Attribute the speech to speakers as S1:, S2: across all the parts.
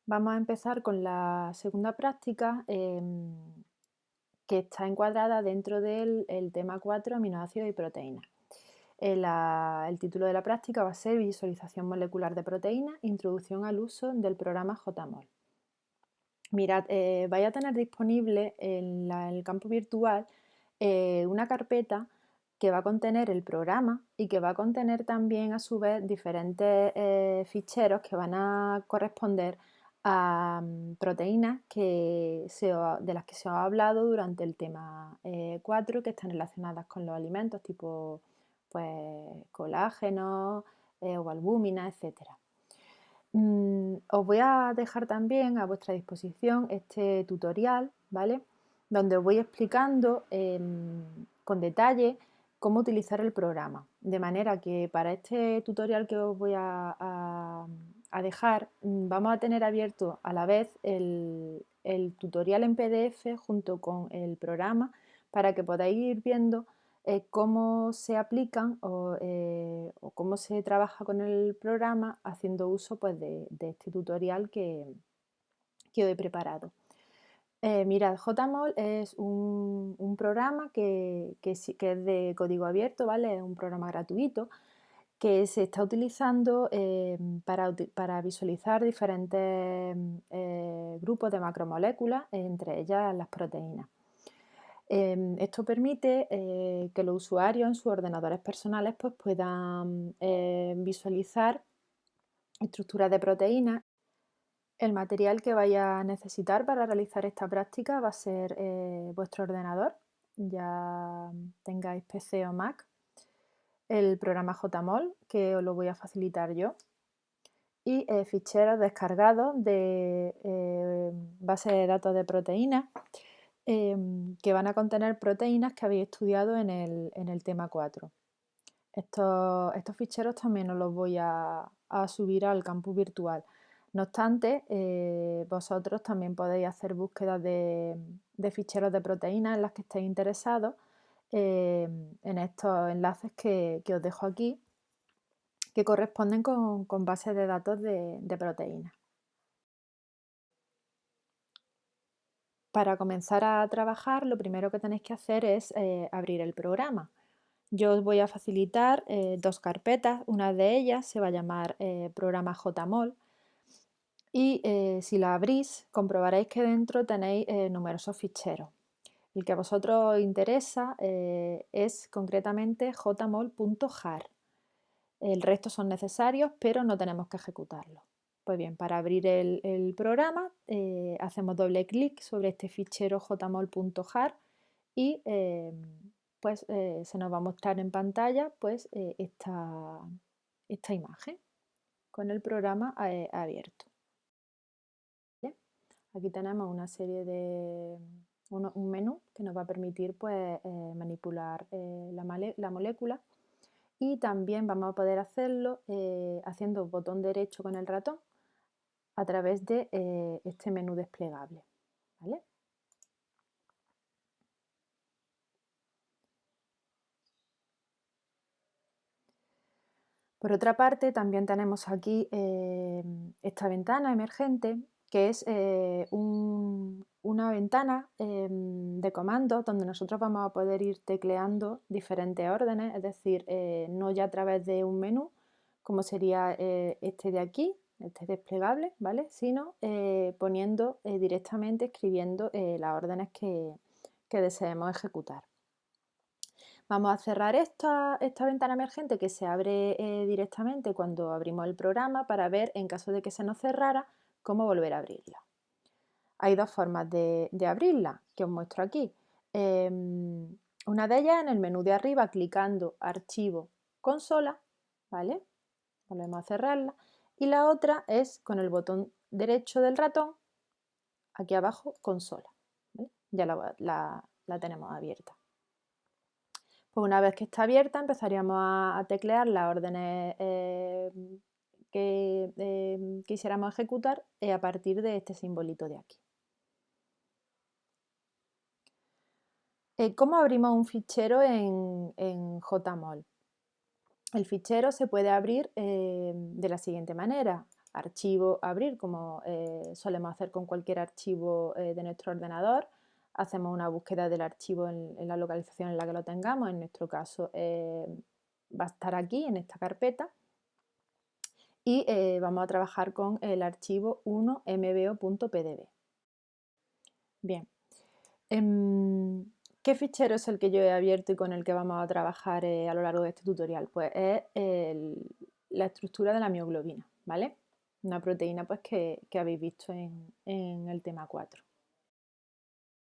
S1: Vamos a empezar con la segunda práctica que está encuadrada dentro del tema 4, aminoácidos y proteínas. El título de la práctica va a ser Visualización molecular de proteínas, introducción al uso del programa JMOL. Mirad, vais a tener disponible en el campo virtual una carpeta que va a contener el programa y que va a contener también a su vez diferentes ficheros que van a corresponder a proteínas de las que se ha hablado durante el tema 4, que están relacionadas con los alimentos tipo pues, colágeno o albúmina, etcétera. Os voy a dejar también a vuestra disposición este tutorial, ¿vale? Donde os voy explicando con detalle cómo utilizar el programa. De manera que para este tutorial que os voy a dejar, vamos a tener abierto a la vez el tutorial en PDF junto con el programa para que podáis ir viendo cómo se aplican o cómo se trabaja con el programa haciendo uso pues, de este tutorial que os he preparado. Mirad, JMOL es un programa que es de código abierto, ¿vale? Es un programa gratuito que se está utilizando para visualizar diferentes grupos de macromoléculas, entre ellas las proteínas. Esto permite que los usuarios en sus ordenadores personales pues, puedan visualizar estructuras de proteínas. El material que vaya a necesitar para realizar esta práctica va a ser vuestro ordenador, ya tengáis PC o Mac, el programa JMOL, que os lo voy a facilitar yo, y ficheros descargados de base de datos de proteínas que van a contener proteínas que habéis estudiado en el tema 4. Estos ficheros también os los voy a subir al campus virtual. No obstante, vosotros también podéis hacer búsquedas de ficheros de proteínas en las que estéis interesados en estos enlaces que os dejo aquí, que corresponden con bases de datos de proteínas. Para comenzar a trabajar, lo primero que tenéis que hacer es abrir el programa. Yo os voy a facilitar dos carpetas, una de ellas se va a llamar programa JMOL y si la abrís comprobaréis que dentro tenéis numerosos ficheros. El que a vosotros os interesa es concretamente jmol.jar. El resto son necesarios, pero no tenemos que ejecutarlos. Pues bien, para abrir el programa hacemos doble clic sobre este fichero jmol.jar y pues se nos va a mostrar en pantalla pues esta imagen con el programa abierto. ¿Vale? Aquí tenemos una serie de un menú que nos va a permitir pues manipular la molécula. Y también vamos a poder hacerlo haciendo botón derecho con el ratón a través de este menú desplegable. ¿Vale? Por otra parte, también tenemos aquí esta ventana emergente, que es una ventana de comandos donde nosotros vamos a poder ir tecleando diferentes órdenes, es decir, no ya a través de un menú, como sería este de aquí, este desplegable, ¿vale? Sino poniendo directamente, escribiendo las órdenes que deseemos ejecutar. Vamos a cerrar esta ventana emergente que se abre directamente cuando abrimos el programa para ver, en caso de que se nos cerrara, cómo volver a abrirla. Hay dos formas de abrirla, que os muestro aquí. Una de ellas en el menú de arriba, clicando Archivo, Consola, ¿vale? Volvemos a cerrarla. Y la otra es con el botón derecho del ratón, aquí abajo, Consola. ¿Vale? Ya la tenemos abierta. Pues una vez que está abierta empezaríamos a teclear las órdenes que quisiéramos ejecutar a partir de este simbolito de aquí. ¿Cómo abrimos un fichero en JMOL? El fichero se puede abrir de la siguiente manera. archivo, abrir, como solemos hacer con cualquier archivo de nuestro ordenador. Hacemos una búsqueda del archivo en la localización en la que lo tengamos. En nuestro caso va a estar aquí, en esta carpeta. Y vamos a trabajar con el archivo 1mbo.pdb. Bien. ¿Qué fichero es el que yo he abierto y con el que vamos a trabajar a lo largo de este tutorial? Pues es la estructura de la mioglobina, ¿vale? Una proteína pues, que habéis visto en el tema 4.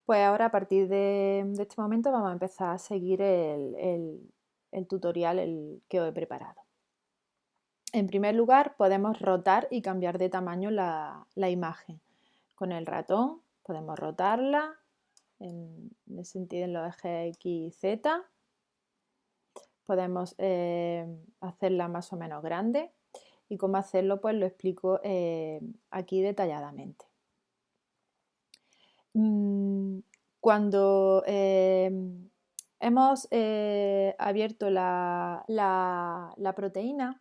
S1: Pues ahora a partir de este momento vamos a empezar a seguir el tutorial que os he preparado. En primer lugar podemos rotar y cambiar de tamaño la imagen. Con el ratón podemos rotarla en el sentido en los ejes X y Z. Podemos hacerla más o menos grande y cómo hacerlo pues lo explico aquí detalladamente. Cuando hemos abierto la proteína,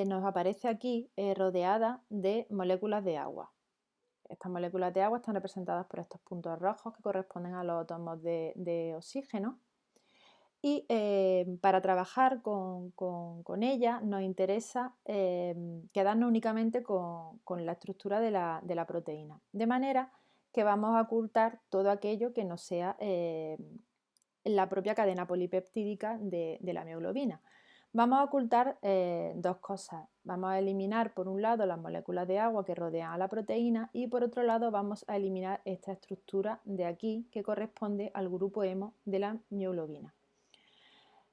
S1: nos aparece aquí rodeada de moléculas de agua. Estas moléculas de agua están representadas por estos puntos rojos que corresponden a los átomos de oxígeno. Y para trabajar con ella nos interesa quedarnos únicamente con la estructura de la proteína. De manera que vamos a ocultar todo aquello que no sea la propia cadena polipeptídica de la mioglobina. Vamos a ocultar dos cosas. Vamos a eliminar por un lado las moléculas de agua que rodean a la proteína y por otro lado vamos a eliminar esta estructura de aquí que corresponde al grupo hemo de la mioglobina.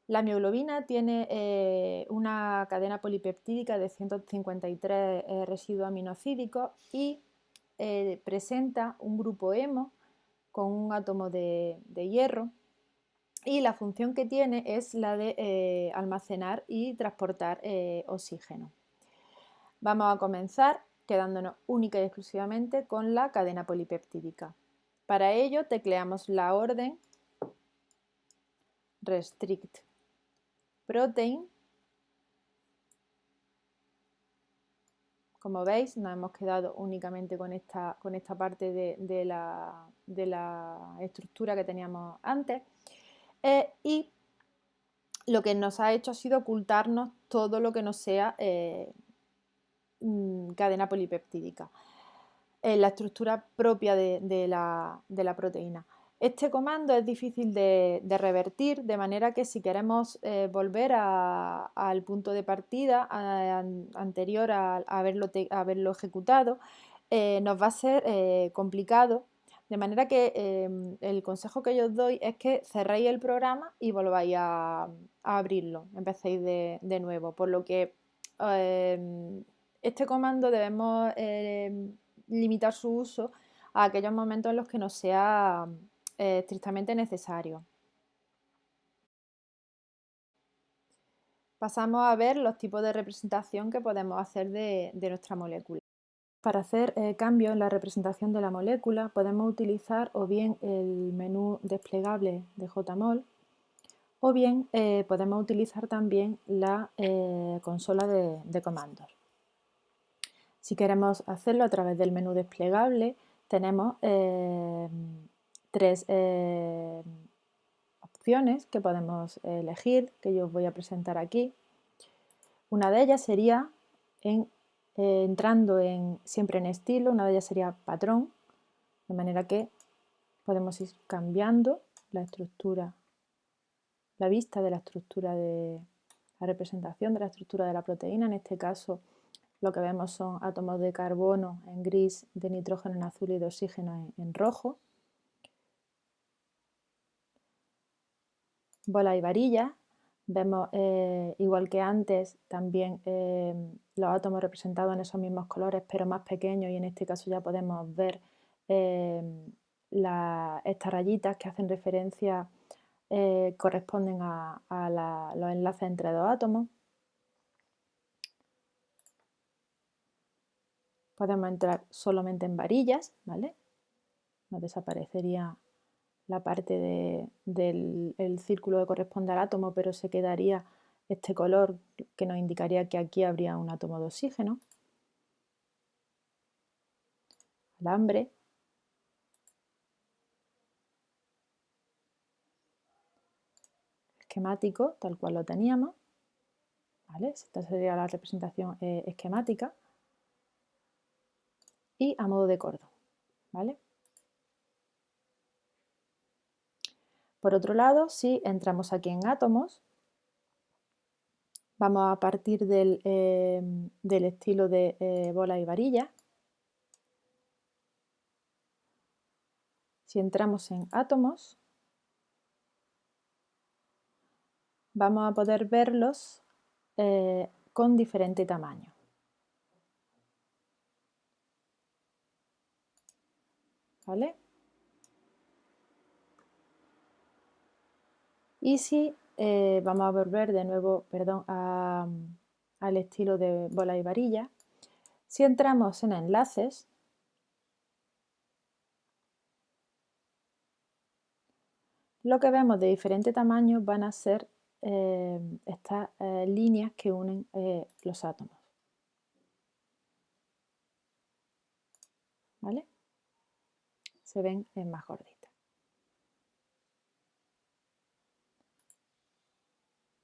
S1: La mioglobina tiene una cadena polipeptídica de 153 residuos aminocídicos y presenta un grupo hemo con un átomo de hierro, y la función que tiene es la de almacenar y transportar oxígeno. Vamos a comenzar quedándonos única y exclusivamente con la cadena polipeptídica. Para ello tecleamos la orden restrict protein. Como veis, nos hemos quedado únicamente con esta parte de la estructura que teníamos antes. Y lo que nos ha hecho ha sido ocultarnos todo lo que no sea cadena polipeptídica, la estructura propia de la proteína. Este comando es difícil de revertir, de manera que si queremos volver al punto de partida anterior a haberlo ejecutado, nos va a ser complicado, de manera que el consejo que yo os doy es que cerréis el programa y volváis a abrirlo, empecéis de nuevo, por lo que este comando debemos limitar su uso a aquellos momentos en los que no sea estrictamente necesario. Pasamos a ver los tipos de representación que podemos hacer de nuestra molécula. Para hacer cambios en la representación de la molécula podemos utilizar o bien el menú desplegable de JMOL o bien podemos utilizar también la consola de comandos. Si queremos hacerlo a través del menú desplegable, tenemos tres opciones que podemos elegir, que yo os voy a presentar aquí. Una de ellas sería entrando siempre en estilo, una de ellas sería patrón, de manera que podemos ir cambiando la estructura, la vista de la estructura de la representación de la estructura de la proteína. En este caso lo que vemos son átomos de carbono en gris, de nitrógeno en azul y de oxígeno en rojo. Bolas y varillas. Vemos, igual que antes, también los átomos representados en esos mismos colores, pero más pequeños, y en este caso ya podemos ver estas rayitas que hacen referencia, corresponden a los enlaces entre dos átomos. Podemos entrar solamente en varillas, ¿vale? Nos desaparecería la parte del círculo que corresponde al átomo, pero se quedaría este color que nos indicaría que aquí habría un átomo de oxígeno. alambre, esquemático, tal cual lo teníamos, ¿vale? Esta sería la representación esquemática, y a modo de cordón, ¿vale? Por otro lado, si entramos aquí en átomos, vamos a partir del estilo de bola y varilla. Si entramos en átomos, vamos a poder verlos con diferente tamaño. ¿Vale? Y si vamos a volver de nuevo, perdón, al estilo de bola y varilla, si entramos en enlaces, lo que vemos de diferente tamaño van a ser estas líneas que unen los átomos. ¿Vale? Se ven más gorditas.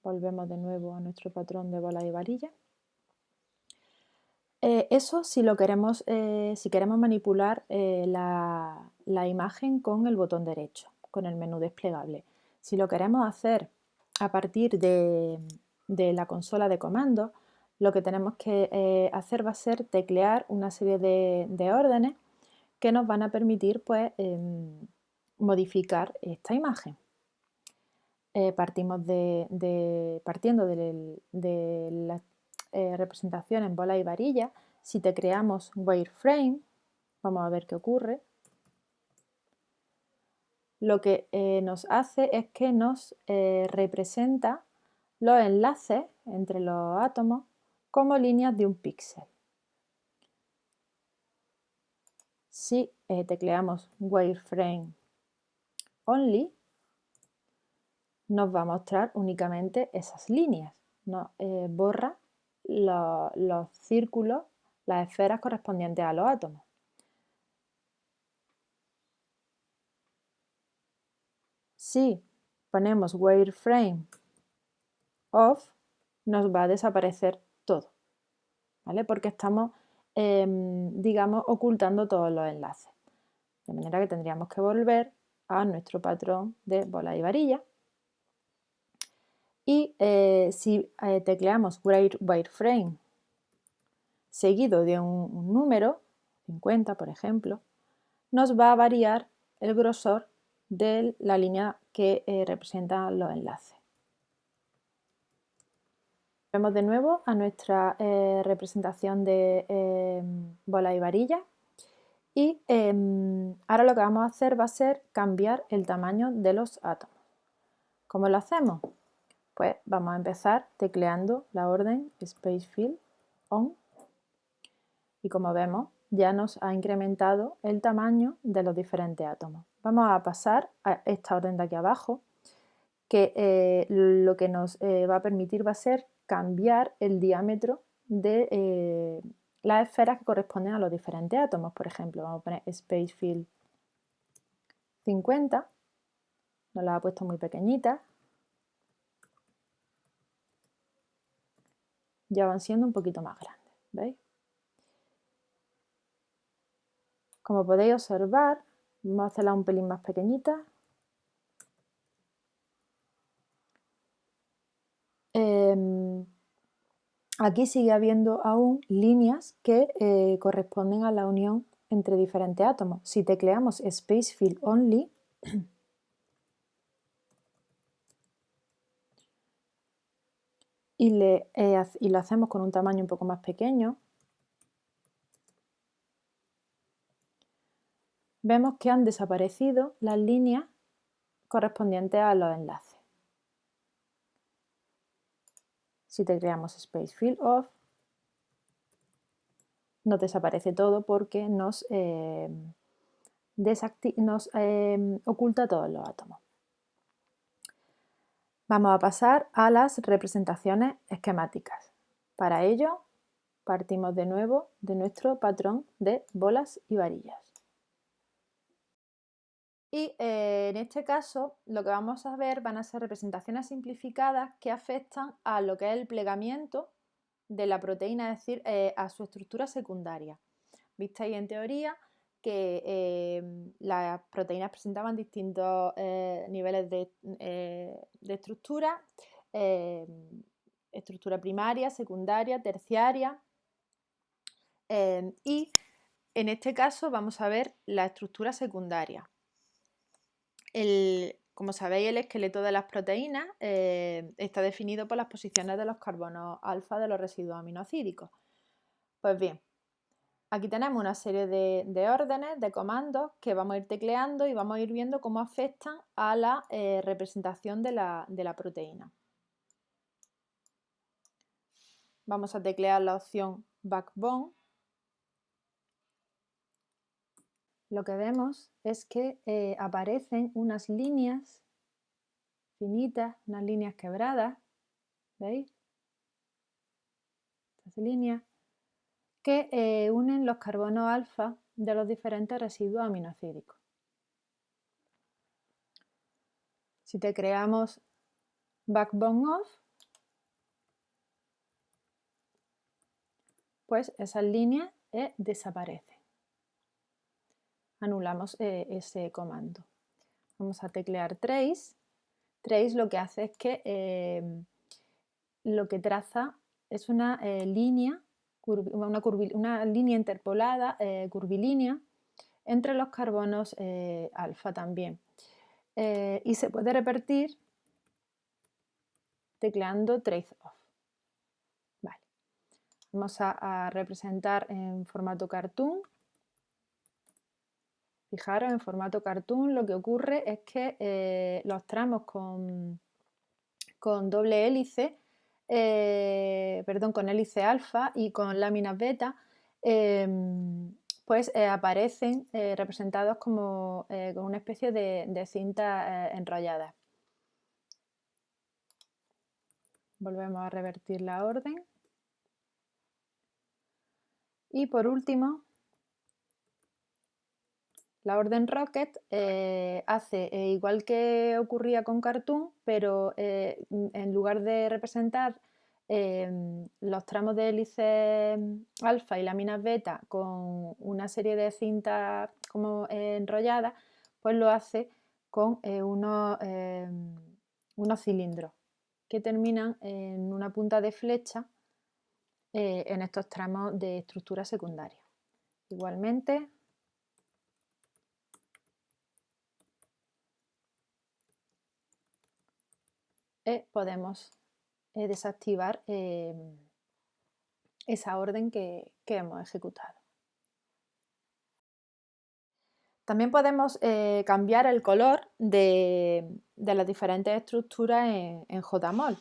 S1: Volvemos de nuevo a nuestro patrón de bola y varilla. Eso si lo queremos, si queremos manipular la imagen con el botón derecho, con el menú desplegable. Si lo queremos hacer a partir de la consola de comandos, lo que tenemos que hacer va a ser teclear una serie de órdenes que nos van a permitir pues, modificar esta imagen. Partiendo de la representación en bola y varilla. Si te creamos wireframe, vamos a ver qué ocurre. Lo que nos hace es que nos representa los enlaces entre los átomos como líneas de un píxel. Si tecleamos wireframe only, nos va a mostrar únicamente esas líneas. Nos borra los círculos, las esferas correspondientes a los átomos. Si ponemos wireframe off, nos va a desaparecer todo, ¿vale? Porque estamos, digamos, ocultando todos los enlaces. De manera que tendríamos que volver a nuestro patrón de bola y varilla. Y si tecleamos wireframe seguido de un número, 50 por ejemplo, nos va a variar el grosor de la línea que representa los enlaces. Volvemos de nuevo a nuestra representación de bola y varilla, y ahora lo que vamos a hacer va a ser cambiar el tamaño de los átomos. ¿Cómo lo hacemos? Pues vamos a empezar tecleando la orden spacefill on, y como vemos ya nos ha incrementado el tamaño de los diferentes átomos. Vamos a pasar a esta orden de aquí abajo, que lo que nos va a permitir va a ser cambiar el diámetro de las esferas que corresponden a los diferentes átomos. Por ejemplo, vamos a poner spacefill 50, nos la ha puesto muy pequeñita, ya van siendo un poquito más grandes, ¿veis? Como podéis observar, vamos a hacerla un pelín más pequeñita. Aquí sigue habiendo aún líneas que corresponden a la unión entre diferentes átomos. Si tecleamos spacefill only, y lo hacemos con un tamaño un poco más pequeño, vemos que han desaparecido las líneas correspondientes a los enlaces. Si tecleamos spacefill off, nos desaparece todo porque nos oculta todos los átomos. Vamos a pasar a las representaciones esquemáticas. Para ello Partimos de nuevo de nuestro patrón de bolas y varillas. Y en este caso lo que vamos a ver van a ser representaciones simplificadas que afectan a lo que es el plegamiento de la proteína, es decir, a su estructura secundaria. Visteis en teoría que las proteínas presentaban distintos niveles de estructura, estructura primaria, secundaria, terciaria, y en este caso vamos a ver la estructura secundaria. Como sabéis, el esqueleto de las proteínas está definido por las posiciones de los carbonos alfa de los residuos aminoácidos. Pues bien, aquí tenemos una serie de órdenes, de comandos que vamos a ir tecleando y vamos a ir viendo cómo afectan a la representación de la proteína. Vamos a teclear la opción Backbone. Lo que vemos es que aparecen unas líneas finitas, unas líneas quebradas, ¿veis? Estas líneas que unen los carbonos alfa de los diferentes residuos aminoácidos. Si te creamos Backbone Off, pues esas líneas desaparecen. Anulamos ese comando. Vamos a teclear Trace. Trace lo que hace es que lo que traza es una línea interpolada, curvilínea, entre los carbonos alfa también. Y se puede repetir tecleando Trace Off. Vale. Vamos a representar en formato cartoon. Fijaros, en formato cartoon lo que ocurre es que los tramos con doble hélice, con hélice alfa y con láminas beta, pues aparecen representados como con una especie de cintas enrolladas. Volvemos a revertir la orden. Y por último, la orden Rocket hace igual que ocurría con Cartoon, pero en lugar de representar los tramos de hélice alfa y láminas beta con una serie de cintas como enrolladas, pues lo hace con unos cilindros que terminan en una punta de flecha en estos tramos de estructura secundaria. Igualmente, podemos desactivar esa orden que hemos ejecutado. También podemos cambiar el color de las diferentes estructuras en JMOL.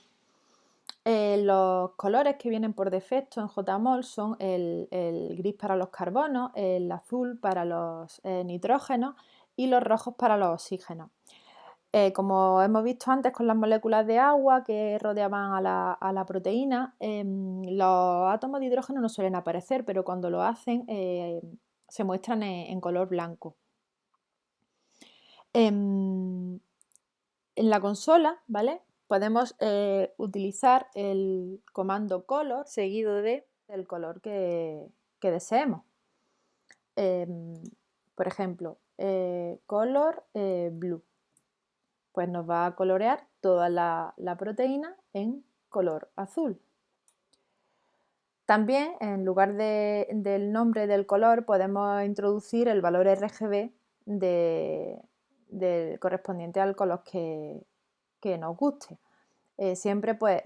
S1: Los colores que vienen por defecto en JMOL son el gris para los carbonos, el azul para los nitrógenos y los rojos para los oxígenos. Como hemos visto antes con las moléculas de agua que rodeaban a la proteína, los átomos de hidrógeno no suelen aparecer, pero cuando lo hacen se muestran en color blanco. En la consola, ¿vale?, podemos utilizar el comando color seguido del color que deseemos. Por ejemplo, color blue. Pues nos va a colorear toda la proteína en color azul. También, en lugar del nombre del color, podemos introducir el valor RGB correspondiente al color que nos guste. Siempre pues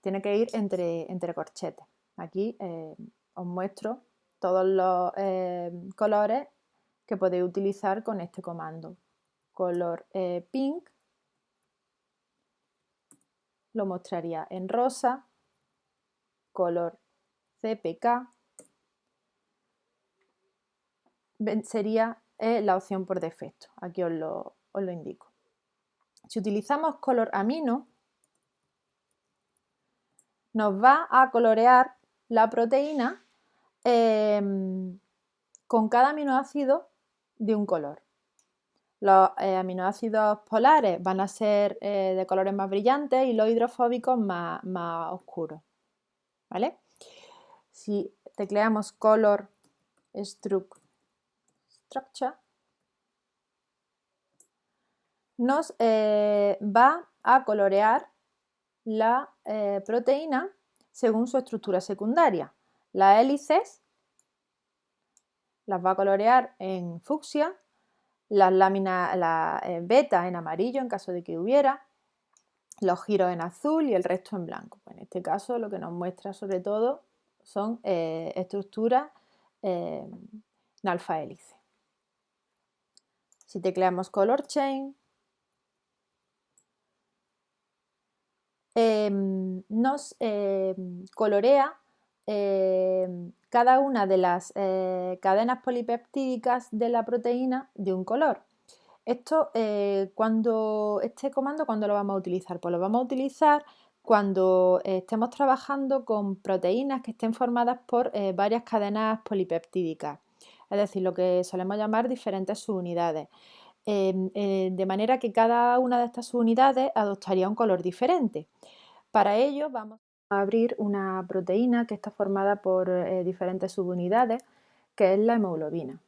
S1: tiene que ir entre corchetes. Aquí os muestro todos los colores que podéis utilizar con este comando. Color pink lo mostraría en rosa, color CPK sería la opción por defecto. Aquí os lo indico. Si utilizamos color amino, nos va a colorear la proteína con cada aminoácido de un color. Los aminoácidos polares van a ser de colores más brillantes y los hidrofóbicos más oscuros. ¿Vale? Si tecleamos color structure, nos va a colorear la proteína según su estructura secundaria. Las hélices las va a colorear en fucsia, las láminas, la beta en amarillo en caso de que hubiera, los giros en azul y el resto en blanco. Pues en este caso lo que nos muestra sobre todo son estructuras en alfa hélice. Si tecleamos color chain, nos colorea cada una de las cadenas polipeptídicas de la proteína de un color. Esto, este comando, ¿cuándo lo vamos a utilizar? Pues lo vamos a utilizar cuando estemos trabajando con proteínas que estén formadas por varias cadenas polipeptídicas, es decir, lo que solemos llamar diferentes subunidades. De manera que cada una de estas subunidades adoptaría un color diferente. Para ello vamos a abrir una proteína que está formada por diferentes subunidades, que es la hemoglobina.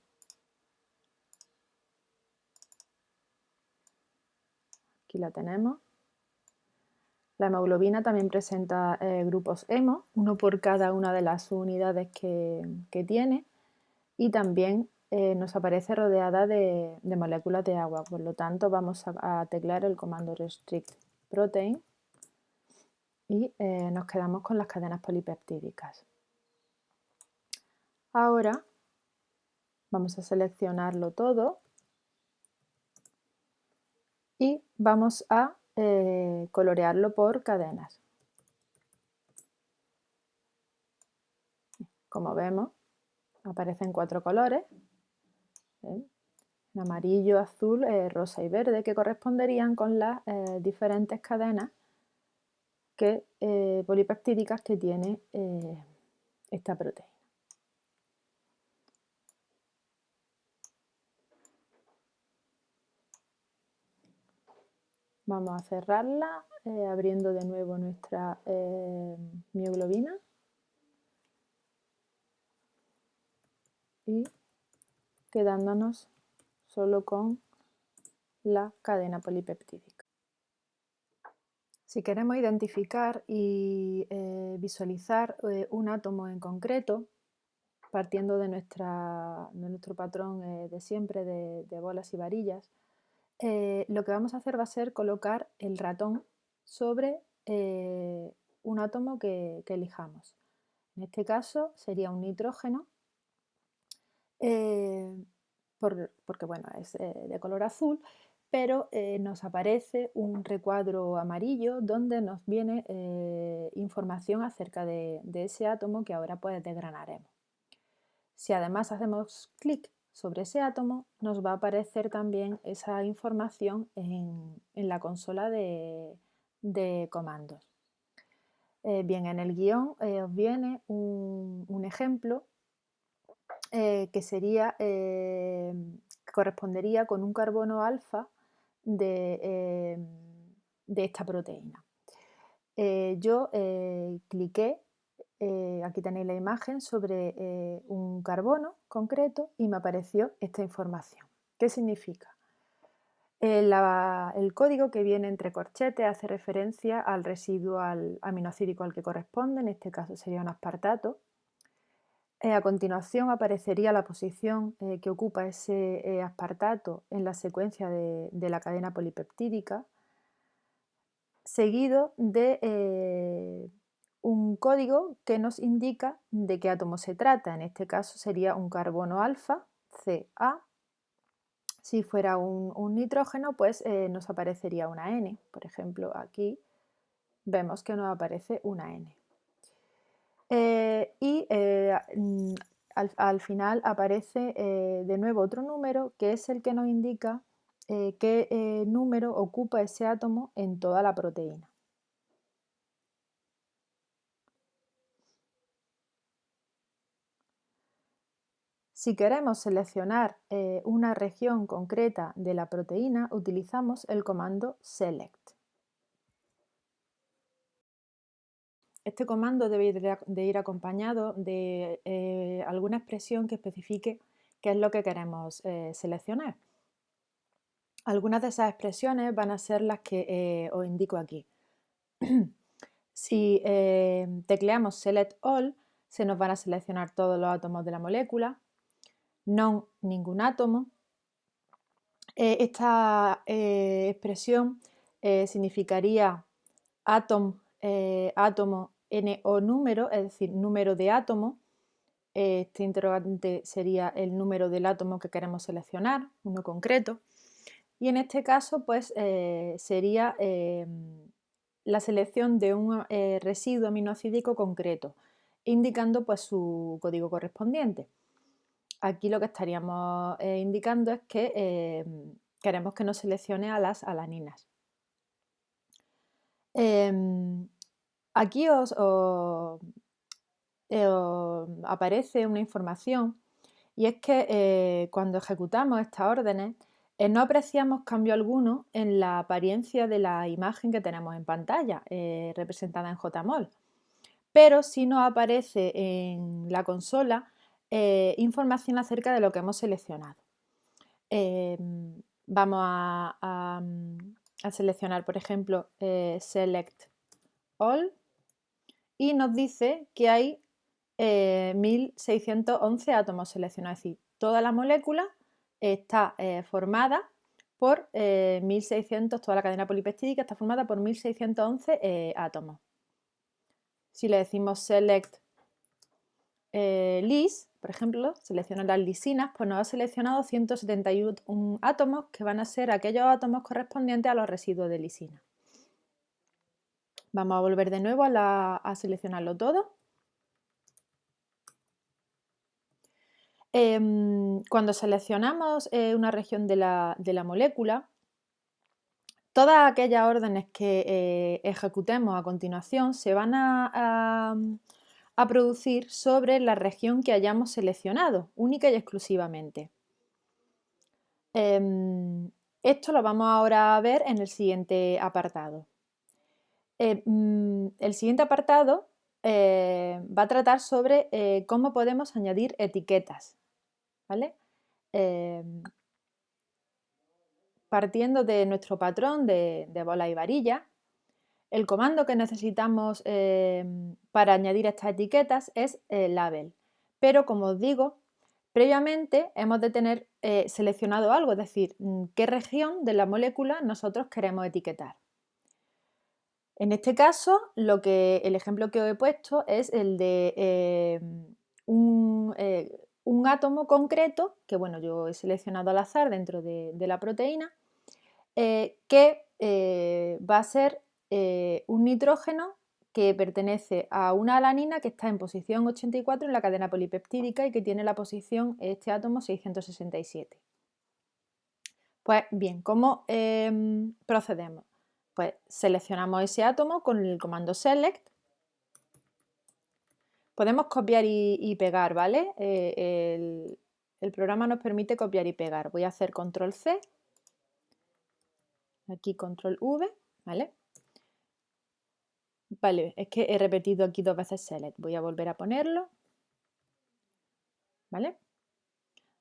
S1: Aquí la tenemos. La hemoglobina también presenta grupos hemo, uno por cada una de las subunidades que tiene, y también nos aparece rodeada de moléculas de agua. Por lo tanto, vamos a teclear el comando restrict protein y nos quedamos con las cadenas polipeptídicas. Ahora vamos a seleccionarlo todo y vamos a colorearlo por cadenas. Como vemos, aparecen 4 colores, en amarillo, azul, rosa y verde, que corresponderían con las diferentes cadenas polipeptídicas que tiene esta proteína. Vamos a cerrarla abriendo de nuevo nuestra mioglobina y quedándonos solo con la cadena polipeptídica. Si queremos identificar y visualizar un átomo en concreto, partiendo de nuestro patrón de siempre de bolas y varillas, lo que vamos a hacer va a ser colocar el ratón sobre un átomo que elijamos. En este caso sería un nitrógeno, porque bueno, es de color azul, pero nos aparece un recuadro amarillo donde nos viene información acerca de ese átomo que ahora pues desgranaremos. Si además hacemos clic sobre ese átomo, nos va a aparecer también esa información en la consola de comandos. Bien, en el guión os viene un ejemplo que sería, correspondería con un carbono alfa de esta proteína. Yo cliqué, aquí tenéis la imagen, sobre un carbono concreto y me apareció esta información. ¿Qué significa? El código que viene entre corchetes hace referencia al residuo aminoácido al que corresponde, en este caso sería un aspartato. A continuación aparecería la posición que ocupa ese aspartato en la secuencia de la cadena polipeptídica, seguido de un código que nos indica de qué átomo se trata. En este caso sería un carbono alfa, Ca. Si fuera un nitrógeno, pues nos aparecería una N. Por ejemplo, aquí vemos que nos aparece una N. Al final aparece de nuevo otro número que es el que nos indica qué número ocupa ese átomo en toda la proteína. Si queremos seleccionar una región concreta de la proteína, utilizamos el comando select. Este comando debe de ir acompañado de alguna expresión que especifique qué es lo que queremos seleccionar. Algunas de esas expresiones van a ser las que os indico aquí. Si tecleamos select all, se nos van a seleccionar todos los átomos de la molécula. None, ningún átomo. Esta expresión significaría átomo, n o número, es decir, número de átomos. Este interrogante sería el número del átomo que queremos seleccionar, uno concreto. Y en este caso, pues sería la selección de un residuo aminoácido concreto, indicando pues su código correspondiente. Aquí lo que estaríamos indicando es que queremos que nos seleccione a las alaninas. Aquí os aparece una información y es que cuando ejecutamos estas órdenes no apreciamos cambio alguno en la apariencia de la imagen que tenemos en pantalla, representada en JMOL, pero sí nos aparece en la consola información acerca de lo que hemos seleccionado. Vamos a seleccionar, por ejemplo, Select All y nos dice que hay 1611 átomos seleccionados, es decir, toda la molécula está formada por 1600, toda la cadena polipeptídica está formada por 1611 átomos. Si le decimos Select List, por ejemplo, selecciona las lisinas, pues nos ha seleccionado 171 átomos que van a ser aquellos átomos correspondientes a los residuos de lisina. Vamos a volver de nuevo a seleccionarlo todo. Cuando seleccionamos una región de la molécula, todas aquellas órdenes que ejecutemos a continuación se van a producir sobre la región que hayamos seleccionado, única y exclusivamente. Esto lo vamos ahora a ver en el siguiente apartado. El siguiente apartado va a tratar sobre cómo podemos añadir etiquetas, ¿vale? Partiendo de nuestro patrón de bola y varilla, el comando que necesitamos para añadir estas etiquetas es label. Pero como os digo, previamente hemos de tener seleccionado algo, es decir, qué región de la molécula nosotros queremos etiquetar. En este caso, el ejemplo que os he puesto es el de un átomo concreto, que bueno, yo he seleccionado al azar dentro de la proteína, que va a ser un nitrógeno que pertenece a una alanina que está en posición 84 en la cadena polipeptídica y que tiene la posición, este átomo, 667. Pues bien, ¿cómo procedemos? Pues seleccionamos ese átomo con el comando select. Podemos copiar y pegar, ¿vale? El programa nos permite copiar y pegar. Voy a hacer control C, aquí control V, ¿vale? Vale, es que he repetido aquí 2 veces select. Voy a volver a ponerlo, ¿vale?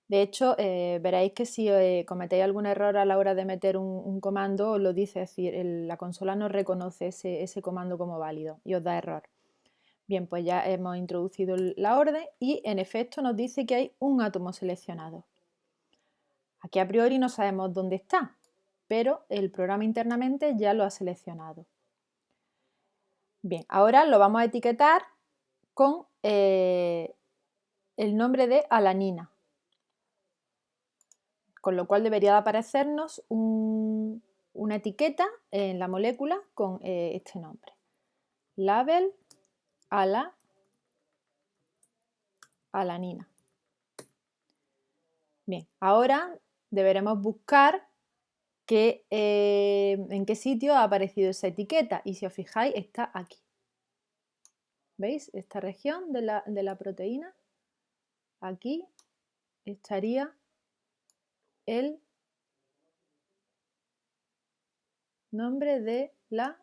S1: De hecho, veréis que si cometéis algún error a la hora de meter un comando, os lo dice, es decir, la consola no reconoce ese comando como válido y os da error. Bien, pues ya hemos introducido la orden y en efecto nos dice que hay un átomo seleccionado. Aquí a priori no sabemos dónde está, pero el programa internamente ya lo ha seleccionado. Bien, ahora lo vamos a etiquetar con el nombre de alanina, con lo cual debería de aparecernos una etiqueta en la molécula con este nombre. Label alanina. Bien, ahora deberemos buscar en qué sitio ha aparecido esa etiqueta y si os fijáis está aquí. ¿Veis? Esta región de la proteína, aquí estaría el nombre de la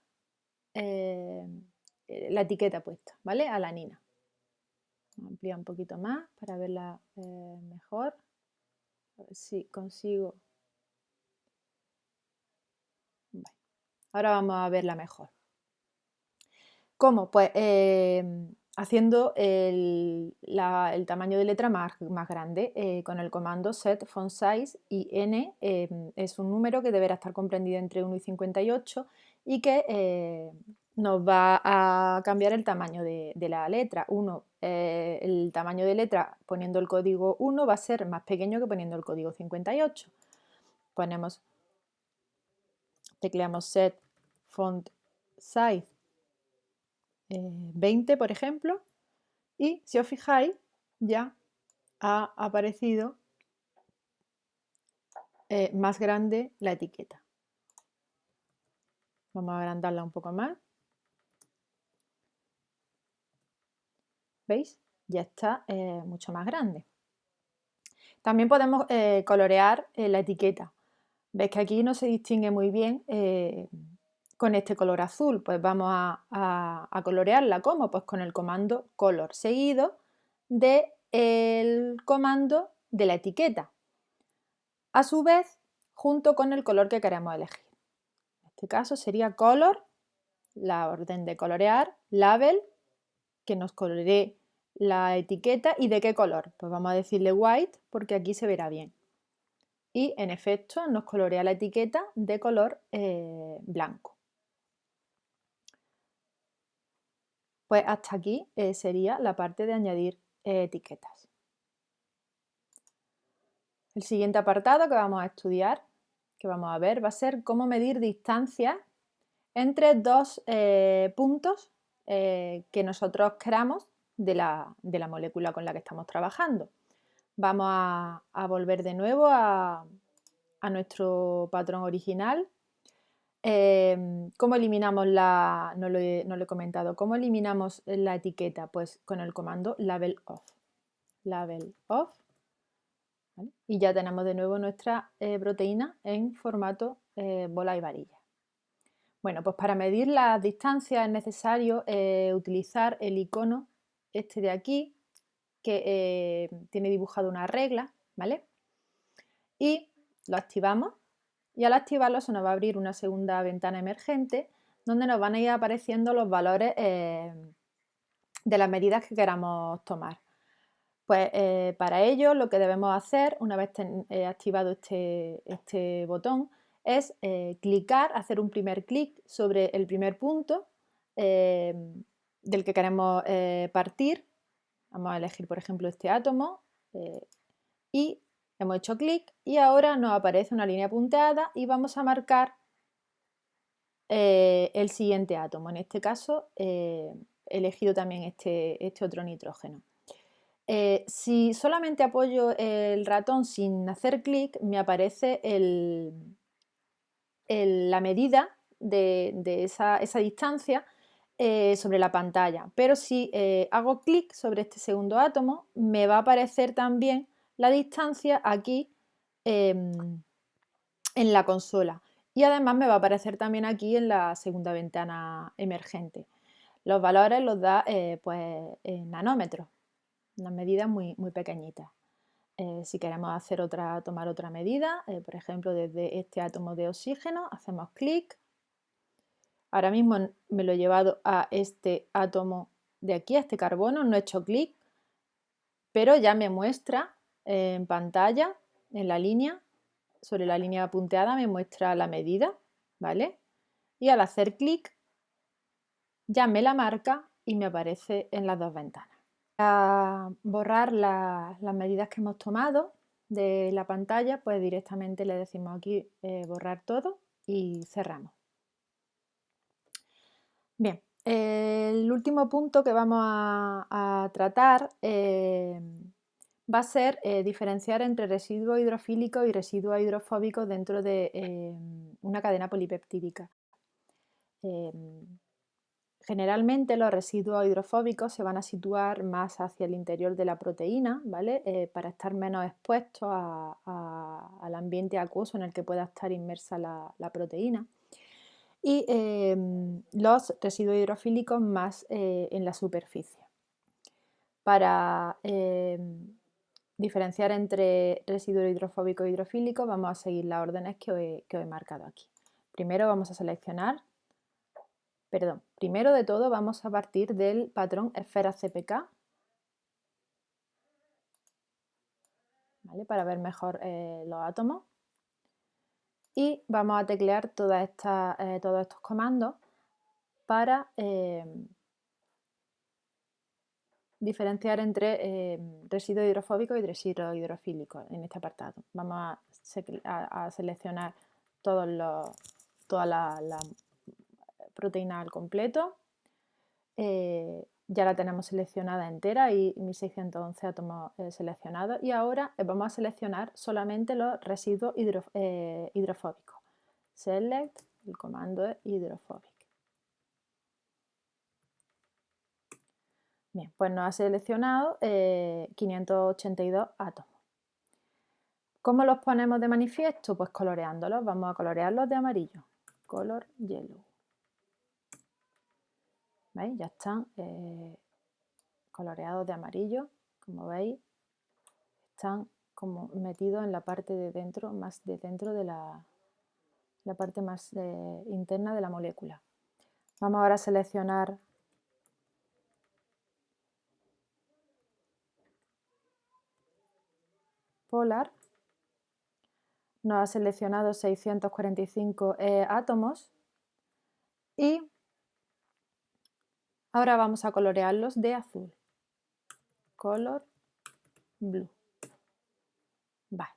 S1: etiqueta puesta, ¿vale? Alanina. Vamos a ampliar un poquito más para verla mejor. A ver si consigo. Vale. Ahora vamos a verla mejor. ¿Cómo? Pues haciendo el tamaño de letra más grande con el comando set font size, y n es un número que deberá estar comprendido entre 1 y 58 y que nos va a cambiar el tamaño de la letra. El tamaño de letra poniendo el código 1 va a ser más pequeño que poniendo el código 58. Tecleamos set font size 20, por ejemplo, y si os fijáis ya ha aparecido más grande la etiqueta. Vamos a agrandarla un poco más. ¿Veis? Ya está mucho más grande. También podemos colorear la etiqueta. Veis que aquí no se distingue muy bien con este color azul. Pues vamos a colorearla. ¿Cómo? Pues con el comando color seguido del comando de la etiqueta. A su vez, junto con el color que queremos elegir. En este caso sería color, la orden de colorear, label, que nos coloree la etiqueta, y de qué color. Pues vamos a decirle white porque aquí se verá bien. Y en efecto nos colorea la etiqueta de color blanco. Pues hasta aquí sería la parte de añadir etiquetas. El siguiente apartado que vamos a estudiar, que vamos a ver, va a ser cómo medir distancias entre dos puntos que nosotros queramos de la molécula con la que estamos trabajando. Vamos a volver de nuevo a nuestro patrón original. ¿Cómo eliminamos no lo he comentado, cómo eliminamos la etiqueta? Pues con el comando label off. Label off. ¿Vale? Y ya tenemos de nuevo nuestra proteína en formato bola y varilla. Bueno, pues para medir las distancias es necesario utilizar el icono este de aquí, que tiene dibujado una regla, ¿vale? Y lo activamos, y al activarlo se nos va a abrir una segunda ventana emergente donde nos van a ir apareciendo los valores de las medidas que queramos tomar. Pues para ello lo que debemos hacer, una vez activado este botón, es clicar, hacer un primer clic sobre el primer punto del que queremos partir. Vamos a elegir, por ejemplo, este átomo y hemos hecho clic, y ahora nos aparece una línea punteada y vamos a marcar el siguiente átomo. En este caso he elegido también este otro nitrógeno. Si solamente apoyo el ratón sin hacer clic, me aparece la medida de esa distancia sobre la pantalla. Pero si hago clic sobre este segundo átomo, me va a aparecer también la distancia aquí en la consola. Y además me va a aparecer también aquí en la segunda ventana emergente. Los valores los da pues, en nanómetros, unas medidas muy, muy pequeñitas. Si queremos tomar otra medida, por ejemplo, desde este átomo de oxígeno, hacemos clic. Ahora mismo me lo he llevado a este átomo de aquí, a este carbono, no he hecho clic, pero ya me muestra en pantalla, en la línea, sobre la línea punteada, me muestra la medida, ¿vale? Y al hacer clic, ya me la marca y me aparece en las dos ventanas. Para borrar las medidas que hemos tomado de la pantalla, pues directamente le decimos aquí borrar todo y cerramos. Bien, el último punto que vamos a tratar va a ser diferenciar entre residuos hidrofílicos y residuos hidrofóbicos dentro de una cadena polipeptídica. Generalmente los residuos hidrofóbicos se van a situar más hacia el interior de la proteína, ¿vale? Para estar menos expuestos al ambiente acuoso en el que pueda estar inmersa la proteína. Y los residuos hidrofílicos más en la superficie. Para diferenciar entre residuos hidrofóbicos e hidrofílicos vamos a seguir las órdenes que os he marcado aquí. Primero vamos a seleccionar, primero de todo vamos a partir del patrón esfera CPK, ¿vale? Para ver mejor los átomos. Y vamos a teclear todos estos comandos para diferenciar entre residuos hidrofóbicos y residuos hidrofílicos en este apartado. Vamos a seleccionar toda la proteína al completo. Ya la tenemos seleccionada entera y 1611 átomos seleccionados, y ahora vamos a seleccionar solamente los residuos hidrofóbicos. Select, el comando es hydrophobic. Bien, pues nos ha seleccionado 582 átomos. ¿Cómo los ponemos de manifiesto? Pues coloreándolos. Vamos a colorearlos de amarillo. Color yellow. ¿Veis? Ya están coloreados de amarillo. Como veis, están como metidos en la parte de dentro, más de dentro de la parte más interna de la molécula. Vamos ahora a seleccionar Polar. Nos ha seleccionado 645 átomos y ahora vamos a colorearlos de azul. Color blue. Vale.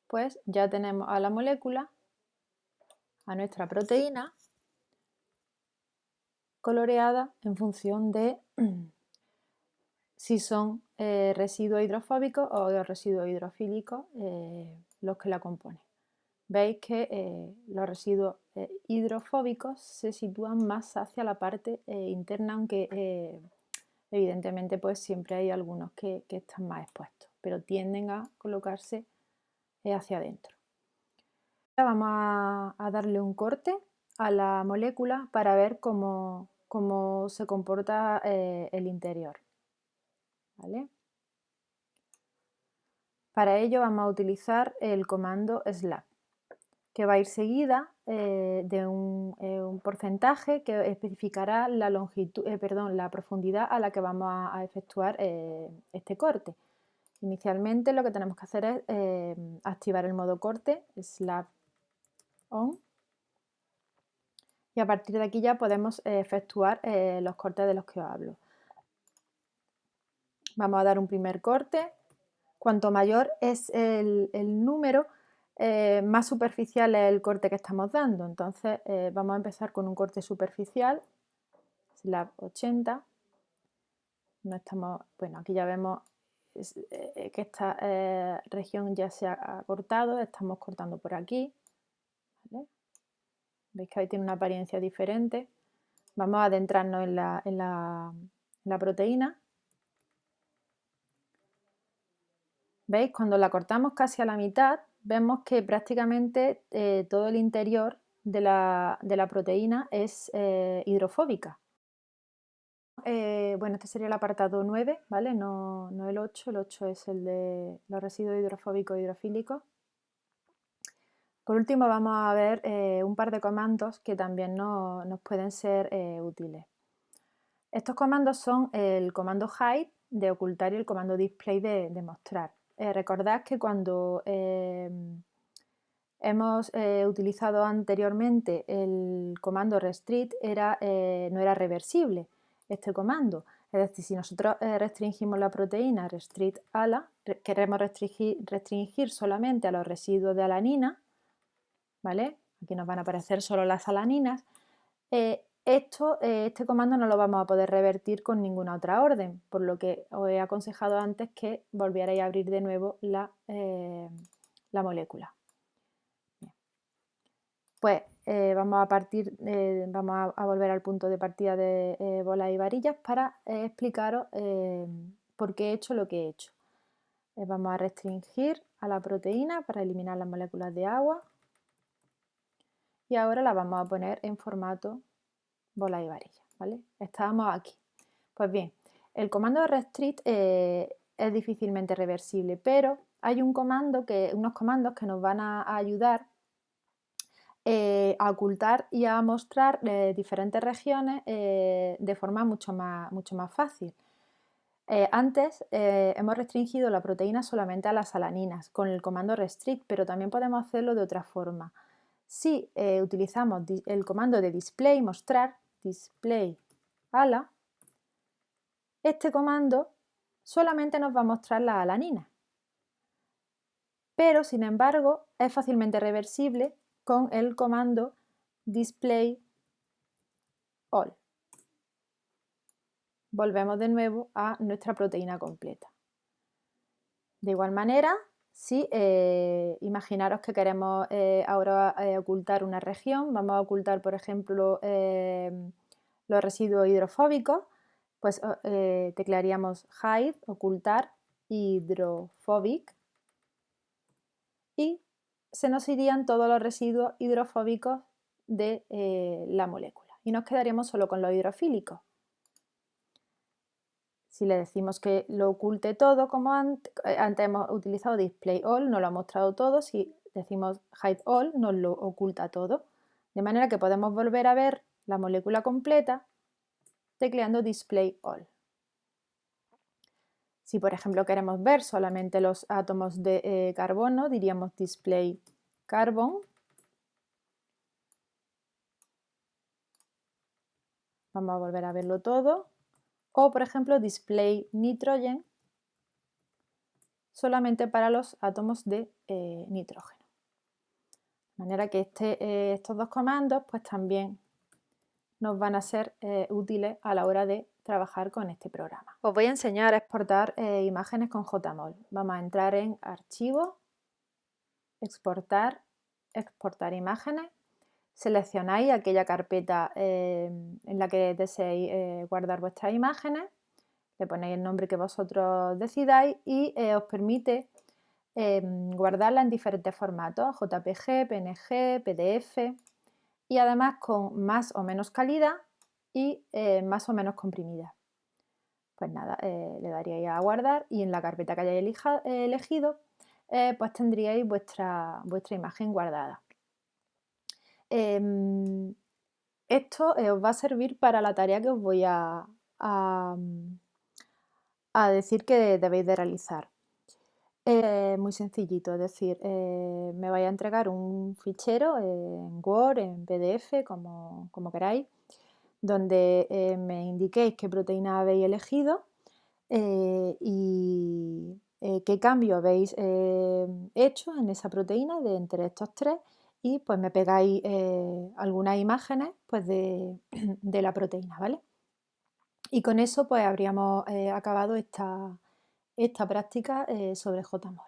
S1: Pues ya tenemos a la molécula, a nuestra proteína, coloreada en función de si son residuos hidrofóbicos o residuos hidrofílicos los que la componen. Veis que los residuos hidrofóbicos se sitúan más hacia la parte interna, aunque evidentemente pues siempre hay algunos que están más expuestos, pero tienden a colocarse hacia adentro. Ahora vamos a darle un corte a la molécula para ver cómo se comporta el interior. ¿Vale? Para ello vamos a utilizar el comando slab, que va a ir seguida de un porcentaje que especificará la longitud, la profundidad a la que vamos a efectuar este corte. Inicialmente lo que tenemos que hacer es activar el modo corte, slab on, y a partir de aquí ya podemos efectuar los cortes de los que os hablo. Vamos a dar un primer corte. Cuanto mayor es el número, más superficial es el corte que estamos dando. Entonces vamos a empezar con un corte superficial, slab 80. No estamos, bueno, aquí ya vemos que esta región ya se ha cortado, estamos cortando por aquí. ¿Vale? Veis que ahí tiene una apariencia diferente. Vamos a adentrarnos en la proteína. ¿Veis? Cuando la cortamos casi a la mitad, vemos que prácticamente todo el interior de la proteína es hidrofóbica. Bueno, este sería el apartado 9, ¿vale? No el 8, el 8 es el de los residuos hidrofóbicos e hidrofílicos. Por último vamos a ver un par de comandos que también nos pueden ser útiles. Estos comandos son el comando hide de ocultar y el comando display de mostrar. Recordad que cuando hemos utilizado anteriormente el comando restrict no era reversible este comando. Es decir, si nosotros restringimos la proteína restrict ALA, queremos restringir solamente a los residuos de alanina, ¿vale? Aquí nos van a aparecer solo las alaninas. Este comando no lo vamos a poder revertir con ninguna otra orden, por lo que os he aconsejado antes que volvierais a abrir de nuevo la molécula. Bien. Pues vamos a volver al punto de partida de bolas y varillas para explicaros por qué he hecho lo que he hecho. Vamos a restringir a la proteína para eliminar las moléculas de agua y ahora la vamos a poner en formato bola y varilla, ¿vale? Estábamos aquí. Pues bien, el comando de restrict es difícilmente reversible, pero hay unos comandos que nos van a ayudar a ocultar y a mostrar diferentes regiones de forma mucho más fácil. Antes hemos restringido la proteína solamente a las alaninas con el comando restrict, pero también podemos hacerlo de otra forma. Si utilizamos el comando de display, mostrar, display ala, este comando solamente nos va a mostrar las alaninas, pero sin embargo es fácilmente reversible con el comando display all. Volvemos de nuevo a nuestra proteína completa. De igual manera, si imaginaros que queremos ahora ocultar una región, vamos a ocultar, por ejemplo, los residuos hidrofóbicos, pues teclearíamos hide, ocultar, hydrophobic, y se nos irían todos los residuos hidrofóbicos de la molécula y nos quedaríamos solo con los hidrofílicos. Si le decimos que lo oculte todo, como antes hemos utilizado display all, nos lo ha mostrado todo. Si decimos hide all, nos lo oculta todo. De manera que podemos volver a ver la molécula completa tecleando display all. Si por ejemplo queremos ver solamente los átomos de carbono, diríamos display carbon. Vamos a volver a verlo todo. O por ejemplo display nitrogen, solamente para los átomos de nitrógeno. De manera que estos dos comandos pues también nos van a ser útiles a la hora de trabajar con este programa. Os voy a enseñar a exportar imágenes con JMOL. Vamos a entrar en Archivo, Exportar, Exportar imágenes. Seleccionáis aquella carpeta en la que deseéis guardar vuestras imágenes. Le ponéis el nombre que vosotros decidáis y os permite guardarla en diferentes formatos, JPG, PNG, PDF, y además con más o menos calidad y más o menos comprimida. Pues nada, le daríais a guardar y en la carpeta que hayáis elegido pues tendríais vuestra imagen guardada. Esto os va a servir para la tarea que os voy a decir que debéis de realizar. Muy sencillito, es decir, me vais a entregar un fichero en Word, en PDF, como queráis, donde me indiquéis qué proteína habéis elegido y qué cambio habéis hecho en esa proteína de entre estos tres, y pues me pegáis algunas imágenes pues de la proteína, ¿vale? Y con eso pues habríamos acabado esta práctica sobre JMOL.